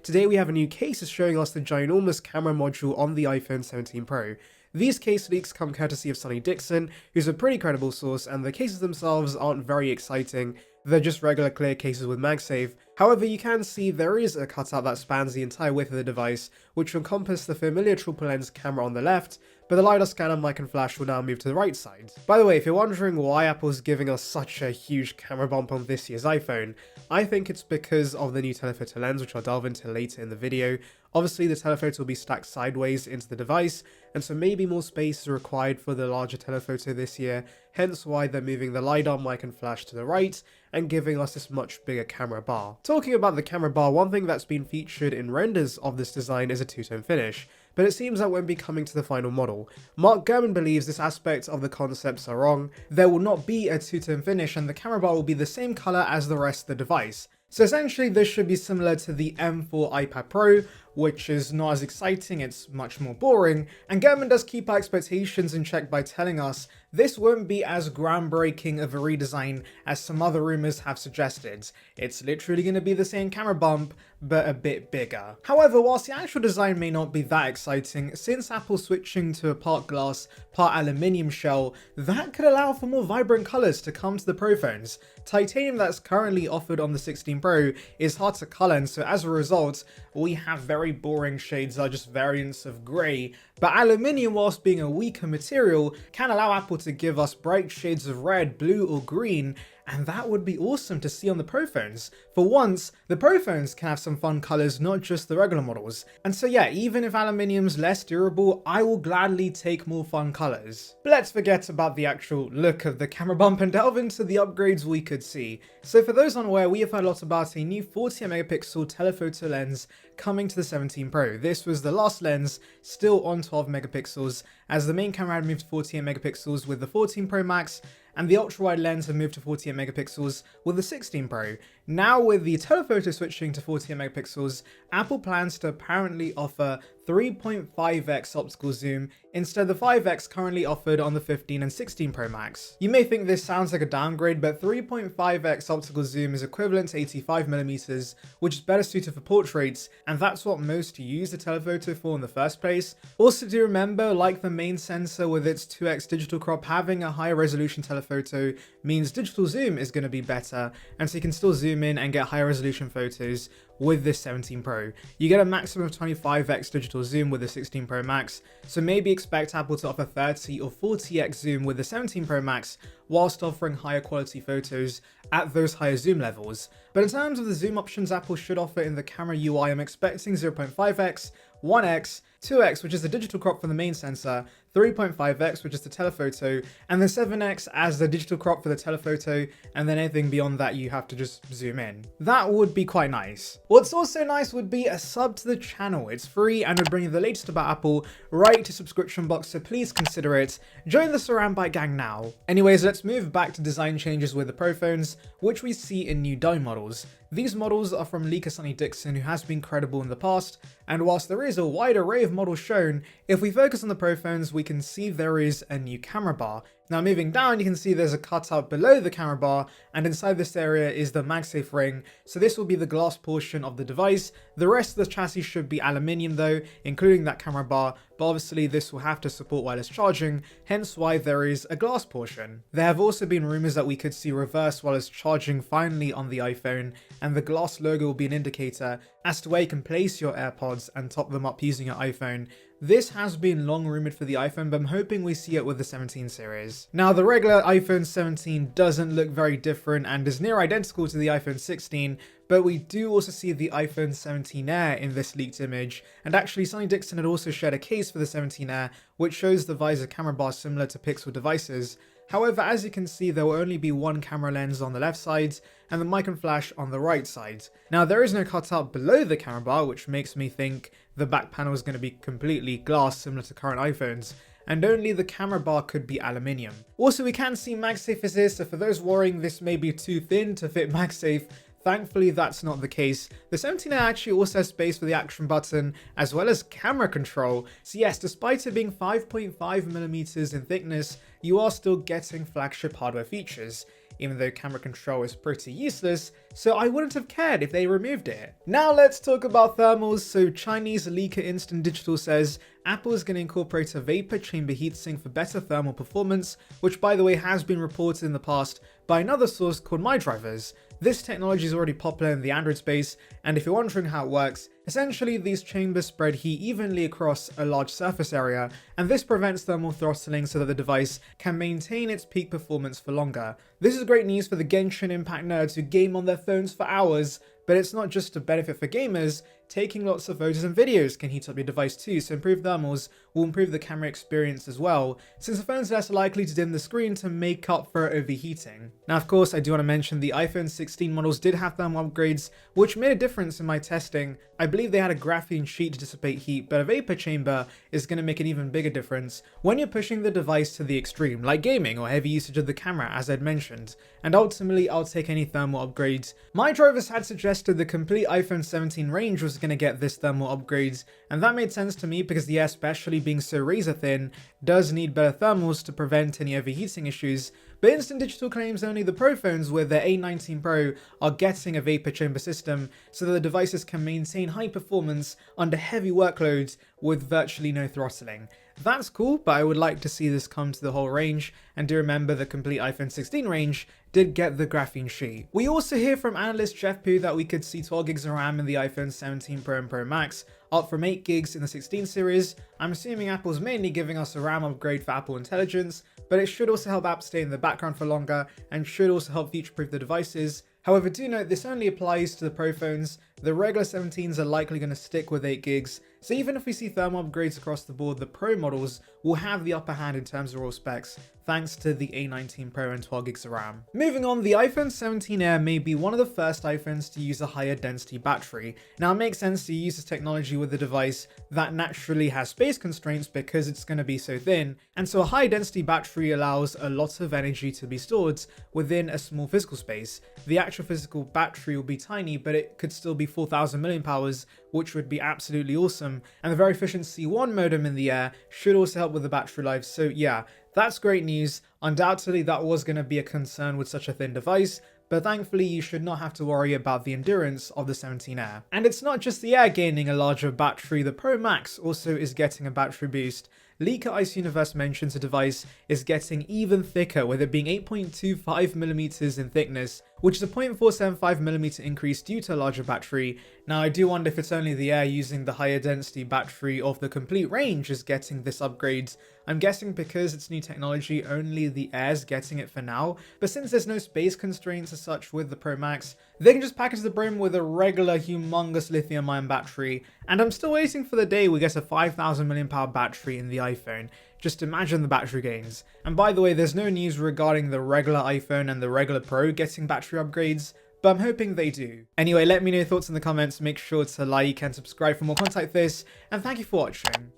Today we have a new case showing us the ginormous camera module on the iPhone 17 Pro. These case leaks come courtesy of Sonny Dickson, who's a pretty credible source, and the cases themselves aren't very exciting. They're just regular clear cases with MagSafe. However, you can see there is a cutout that spans the entire width of the device, which will encompass the familiar triple lens camera on the left, but the LiDAR scanner, mic and flash will now move to the right side. By the way, if you're wondering why Apple's giving us such a huge camera bump on this year's iPhone, I think it's because of the new telephoto lens, which I'll delve into later in the video. Obviously, the telephoto will be stacked sideways into the device, and so maybe more space is required for the larger telephoto this year, hence why they're moving the LiDAR, mic and flash to the right, and giving us this much bigger camera bar. Talking about the camera bar, one thing that's been featured in renders of this design is a two-tone finish, but it seems that won't be coming to the final model. Mark Gurman believes this aspect of the concepts are wrong. There will not be a two-tone finish, and the camera bar will be the same color as the rest of the device. So essentially this should be similar to the M4 iPad Pro, which is not as exciting, it's much more boring, and Gurman does keep our expectations in check by telling us this won't be as groundbreaking of a redesign as some other rumors have suggested. It's literally going to be the same camera bump, but a bit bigger. However, whilst the actual design may not be that exciting, since Apple's switching to a part glass, part aluminium shell, that could allow for more vibrant colors to come to the Pro phones. Titanium that's currently offered on the 16 Pro is hard to color, and so as a result, we have very boring shades that are just variants of grey, but aluminium, whilst being a weaker material, can allow Apple to give us bright shades of red, blue or green, and that would be awesome to see on the Pro phones. For once, the Pro phones can have some fun colours, not just the regular models. And so yeah, even if aluminium's less durable, I will gladly take more fun colours. But let's forget about the actual look of the camera bump and delve into the upgrades we could see. So for those unaware, we have heard a lot about a new 48 megapixel telephoto lens coming to the 17 Pro. This was the last lens, still on 12 megapixels, as the main camera had moved to 48 megapixels with the 14 Pro Max, and the ultra-wide lens had moved to 48 megapixels with the 16 Pro. Now with the telephoto switching to 48 megapixels, Apple plans to apparently offer 3.5x optical zoom instead of the 5x currently offered on the 15 and 16 Pro Max. You may think this sounds like a downgrade, but 3.5x optical zoom is equivalent to 85mm, which is better suited for portraits, and that's what most use the telephoto for in the first place. Also do remember, like the main sensor with its 2x digital crop, having a higher resolution telephoto means digital zoom is going to be better, and so you can still zoom in and get higher resolution photos with this 17 Pro. You get a maximum of 25x digital zoom with the 16 Pro Max, so maybe expect Apple to offer 30 or 40x zoom with the 17 Pro Max, whilst offering higher quality photos at those higher zoom levels. But in terms of the zoom options Apple should offer in the camera UI, I'm expecting 0.5x, 1x, 2x, which is the digital crop for the main sensor, 3.5x, which is the telephoto, and then 7x as the digital crop for the telephoto, and then anything beyond that you have to just zoom in. That would be quite nice. What's also nice would be a sub to the channel. It's free and would bring you the latest about Apple right to subscription box, so please consider it. Join the Saranbyte gang now. Anyways, let's move back to design changes with the Pro phones, which we see in new dummy models. These models are from leaker Sonny Dickson, who has been credible in the past, and whilst there is a wide array of models shown, if we focus on the Pro phones, we can see there is a new camera bar. Now moving down, you can see there's a cutout below the camera bar, and inside this area is the MagSafe ring, so this will be the glass portion of the device. The rest of the chassis should be aluminium though, including that camera bar, but obviously this will have to support wireless charging, hence why there is a glass portion. There have also been rumors that we could see reverse wireless charging finally on the iPhone, and the glass logo will be an indicator as to where you can place your AirPods and top them up using your iPhone. This has been long rumored for the iPhone, but I'm hoping we see it with the 17 series. Now, the regular iPhone 17 doesn't look very different and is near identical to the iPhone 16, but we do also see the iPhone 17 Air in this leaked image, and actually Sonny Dickson had also shared a case for the 17 Air, which shows the visor camera bar similar to Pixel devices. However, as you can see, there will only be one camera lens on the left side and the mic and flash on the right side. Now, there is no cutout below the camera bar, which makes me think the back panel is going to be completely glass similar to current iPhones, and only the camera bar could be aluminium. Also, we can see MagSafe is here, so for those worrying this may be too thin to fit MagSafe, thankfully that's not the case. The 17 actually also has space for the action button as well as camera control, so yes, despite it being 5.5mm in thickness, you are still getting flagship hardware features. even though camera control is pretty useless, so I wouldn't have cared if they removed it. Now let's talk about thermals. So Chinese leaker Instant Digital says Apple is going to incorporate a vapor chamber heatsink for better thermal performance, which by the way has been reported in the past by another source called MyDrivers. This technology is already popular in the Android space, and if you're wondering how it works, essentially these chambers spread heat evenly across a large surface area, and this prevents thermal throttling so that the device can maintain its peak performance for longer. This is great news for the Genshin Impact nerds who game on their phones for hours, but it's not just a benefit for gamers. Taking lots of photos and videos can heat up your device too, so improved thermals will improve the camera experience as well, since the phone's less likely to dim the screen to make up for overheating. Now of course I do want to mention the iPhone 16 models did have thermal upgrades, which made a difference in my testing. I believe they had a graphene sheet to dissipate heat, but a vapor chamber is going to make an even bigger difference when you're pushing the device to the extreme, like gaming or heavy usage of the camera as I'd mentioned, and ultimately I'll take any thermal upgrades. MyDrivers had suggested the complete iPhone 17 range was going to get this thermal upgrades, and that made sense to me because the air, especially being so razor thin, does need better thermals to prevent any overheating issues. But Instant Digital claims only the Pro phones with their A19 Pro are getting a vapor chamber system so that the devices can maintain high performance under heavy workloads with virtually no throttling. That's cool, but I would like to see this come to the whole range, and do remember the complete iPhone 16 range did get the graphene sheet. We also hear from analyst Jeff Pugh that we could see 12 gigs of RAM in the iPhone 17 Pro and Pro Max, up from 8 gigs in the 16 series. I'm assuming Apple's mainly giving us a RAM upgrade for Apple Intelligence, but it should also help apps stay in the background for longer and should also help future-proof the devices. However, do note this only applies to the Pro phones. The regular 17s are likely going to stick with 8 gigs, so even if we see thermal upgrades across the board, the Pro models will have the upper hand in terms of raw specs, thanks to the A19 Pro and 12 gigs of RAM. Moving on, the iPhone 17 Air may be one of the first iPhones to use a higher density battery. Now it makes sense to use this technology with a device that naturally has space constraints because it's going to be so thin, and so a high density battery allows a lot of energy to be stored within a small physical space. The actual physical battery will be tiny, but it could still be 4,000 mAh, which would be absolutely awesome, and the very efficient C1 modem in the Air should also help with the battery life, so yeah, that's great news. Undoubtedly that was going to be a concern with such a thin device, but thankfully you should not have to worry about the endurance of the 17 Air. And it's not just the Air gaining a larger battery, the Pro Max also is getting a battery boost. Leaker Ice Universe mentions the device is getting even thicker, with it being 8.25mm in thickness, which is a 0.475mm increase due to a larger battery. Now I do wonder if it's only the Air using the higher density battery of the complete range is getting this upgrade. I'm guessing because it's new technology, only the Air's getting it for now, but since there's no space constraints as such with the Pro Max, they can just package the brim with a regular humongous lithium-ion battery, and I'm still waiting for the day we get a 5,000 mAh battery in the iPhone. Just imagine the battery gains. And by the way, there's no news regarding the regular iPhone and the regular Pro getting battery upgrades, but I'm hoping they do. Anyway, let me know your thoughts in the comments, make sure to like and subscribe for more content like this, and thank you for watching.